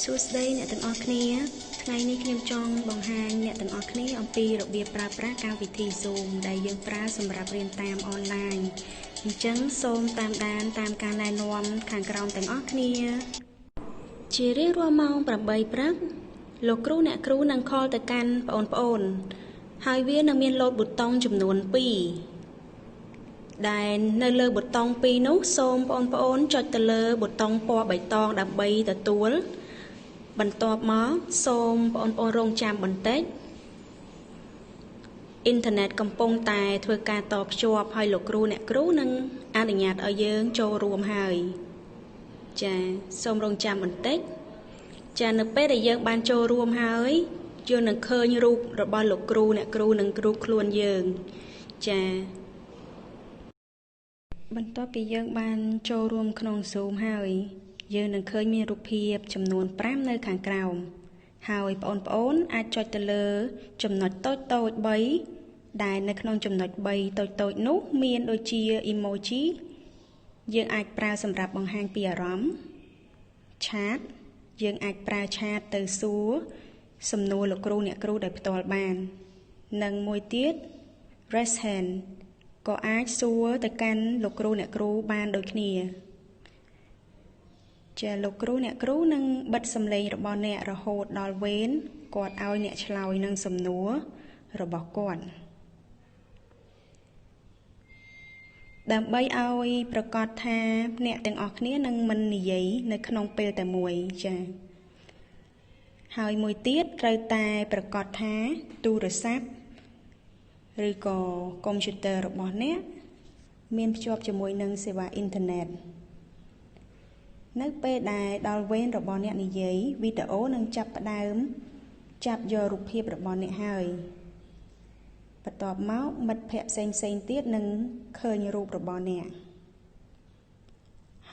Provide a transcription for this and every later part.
សួស្តីអ្នកទាំងអស់គ្នាថ្ងៃនេះខ្ញុំចង់បង្ហាញអ្នកទាំងអស់គ្នាអំពីរបៀបប្រើប្រាស់កម្មវិធី Zoom ដែលយើងប្រើសម្រាប់រៀនតាមអនឡាញអញ្ចឹងសូមតាមដានតាមការណែនាំខាងក្រោមទាំងអស់គ្នាជារៀងរាល់ម៉ោង 8 ព្រឹកលោកគ្រូអ្នកគ្រូនឹងខលទៅកាន់បងប្អូនហើយវានឹងមានឡូតប៊ូតុងចំនួន 2 ដែលនៅលើប៊ូតុង 2 នោះសូមបងប្អូនចុចទៅលើប៊ូតុងពណ៌បៃតងដើម្បីទទួលបន្ទាប់មកសូមបងប្អូនរងចាំបន្តិចអ៊ីនធឺណិតកំពុងតែធ្វើការតភ្ជាប់ហើយលោកគ្រូអ្នកគ្រូនឹងអនុញ្ញាតឲ្យយើងចូលរួមហើយចាសូមរងចាំបន្តិចចានៅពេលដែលយើងបានចូលរួមហើយយើងនឹងឃើញរូបរបស់លោកគ្រូអ្នកគ្រូនិងគ្រូខ្លួនយើងចាបន្ទាប់ពីយើងបានចូលរួមក្នុង Zoom ហើយយើងនឹងឃើញមានរូបភាពចំនួន 5 នៅខាងក្រោមហើយបងប្អូនអាចចុចទៅលើចំណុចតូចៗ 3 ដែលនៅក្នុងចំណុច 3 តូចៗនោះមានដូចជា emoji យើងអាចប្រើសម្រាប់បង្ហាញពីអារម្មណ៍ chat យើងអាចប្រើ chat ទៅសួរសំណួរលោកគ្រូអ្នកគ្រូដោយផ្ទាល់បាននិងមួយទៀត raise hand ក៏អាចសួរទៅកាន់លោកគ្រូអ្នកគ្រូបានដូចគ្នាចាលោកគ្រូអ្នកគ្រូនឹងបិទសំឡេងរបស់អ្នករហូតដល់វេនគាត់ឲ្យអ្នកឆ្លើយនឹងសំណួររបស់គាត់ដើម្បីឲ្យប្រកាសថាអ្នកទាំងអស់គ្នានឹងមិននិយាយនៅក្នុងពេលតែមួយចាហើយមួយទៀតត្រូវតែប្រកាសថាទូរស័ព្ទឬក៏កុំព្យូទ័ររបស់អ្នកមានភ្ជាប់ជាមួយនឹងសេវាអ៊ីនធឺណិតនៅពេលដែលដល់វេនរបស់អ្នកនិយាយវីដេអូនឹងចាប់ផ្ដើមចាប់យករូបភាពរបស់អ្នកហើយបន្ទាប់មកមិត្តភ័ក្តិផ្សេងៗទៀតនឹងឃើញរូបរបស់អ្នក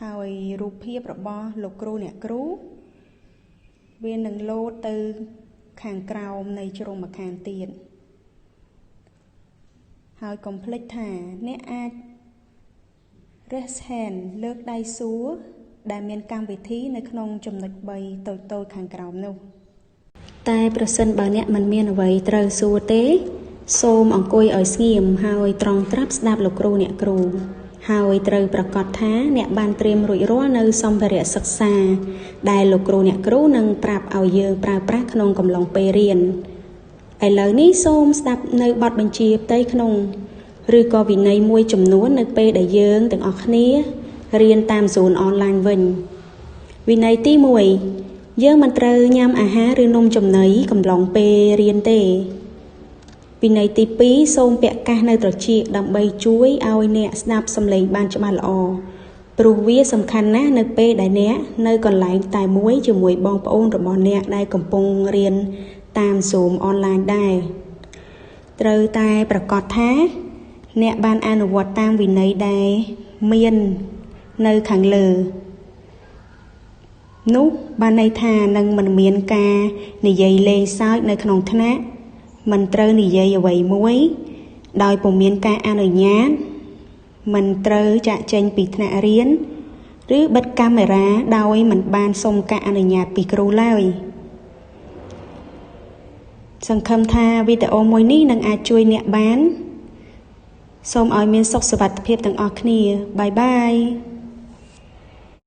ហើយរូបភាពរបស់លោកគ្រូអ្នកគ្រូវានឹងលោតទៅខាងក្រោមនៃជ្រុងម្ខាងទៀតហើយកុំភ្លេចថាអ្នកអាច raise hand លើកដៃសួរដែលមានកម្មវិធីនៅក្នុងចំណុច 3 តូចៗខាងក្រោមនោះតែប្រសិនបើអ្នកមិនមានអ្វីត្រូវសួរទេសូមអង្គុយឲ្យស្ងៀមហើយត្រង់ត្រាប់ស្ដាប់លោកគ្រូអ្នកគ្រូហើយត្រូវប្រកាសថាអ្នកបានត្រៀមរួចរាល់នៅសម្ភារៈសិក្សាដែលលោកគ្រូអ្នកគ្រូនឹងប្រាប់ឲ្យយើងប្រើប្រាស់ក្នុងកំឡុងពេលរៀនឥឡូវនេះសូមស្ដាប់នៅបទបញ្ជាផ្ទៃក្នុងឬក៏វិន័យមួយចំនួននៅពេលដែលយើងទាំងអស់គ្នារៀនតាម Zoom អនឡាញវិញវិន័យទី 1 យើងមិនត្រូវញ៉ាំអាហារឬនំចំណីកំឡុងពេលរៀនទេវិន័យទី 2 សូមពាក់កាសនៅត្រចៀកដើម្បីជួយឲ្យអ្នកស្ដាប់សំឡេងបានច្បាស់ល្អព្រោះវាសំខាន់ណាស់នៅពេលដែលអ្នកនៅកន្លែងតែមួយជាមួយបងប្អូនរបស់អ្នកដែលកំពុងរៀនតាម Zoom អនឡាញដែរត្រូវតែប្រកាសថាអ្នកបានអនុវត្តតាមវិន័យដែលមាននៅខាងលើនោះបានន័យថានឹងមិនមានការនិយាយលេងសើចនៅក្នុងថ្នាក់មិនត្រូវនិយាយអ្វីមួយដោយពុំមានការអនុញ្ញាតមិនត្រូវចាកចេញពីថ្នាក់រៀនឬបិទកាមេរ៉ាដោយមិនបានសុំការអនុញ្ញាតពីគ្រូឡើយសង្ឃឹមថាវីដេអូមួយនេះនឹងអាចជួយអ្នកបានសូមឲ្យមានសុខសុវត្ថិភាពទាំងអស់គ្នាបាយបាយ